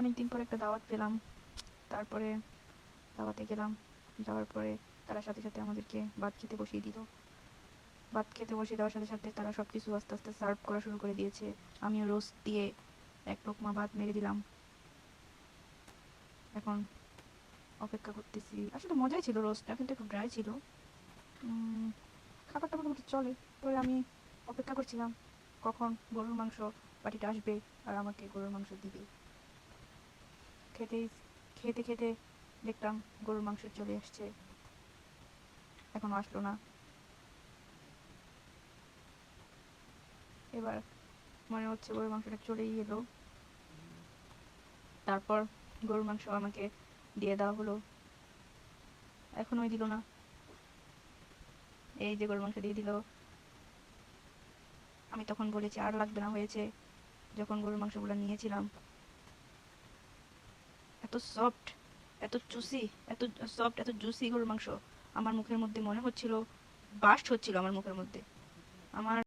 অনেকদিন পর একটা দাওয়াত পেলাম। তারপরে দাওয়াতে গেলাম। যাওয়ার পরে তারা সাথে সাথে আমাদেরকে ভাত খেতে বসিয়ে দিল। ভাত খেতে বসিয়ে দেওয়ার সাথে সাথে তারা সব কিছু আস্তে আস্তে সার্ভ করা শুরু করে দিয়েছে। আমিও রোস্ট দিয়ে এক লোকমা ভাত মেরে দিলাম। এখন অপেক্ষা করতেছি। আসলে মজাই ছিল রোস্টটা, কিন্তু একটু ড্রাই ছিল। খাবারটা মোটামুটি চলে। পরে আমি অপেক্ষা করছিলাম কখন গরুর মাংস পাটিটা আসবে আর আমাকে গরুর মাংস দিবে। খেতেই খেতে খেতে দেখলাম গরুর মাংস চলে আসছে, এখনো আসলো না। এবার মনে হচ্ছে গরুর মাংসটা চলেই এলো। তারপর গরুর মাংস আমাকে দিয়ে দেওয়া হলো, এখনোই দিল না। এই যে গরুর মাংস দিয়ে দিল। আমি তখন বলেছি আর লাগবে না, হয়েছে। যখন গরুর মাংসগুলো নিয়েছিলাম, এত সফট, এত জুসি, এত সফট, এত জুসি গরুর মাংস, আমার মুখের মধ্যে মনে হচ্ছিল বাস্ট হচ্ছিল আমার মুখের মধ্যে। আমার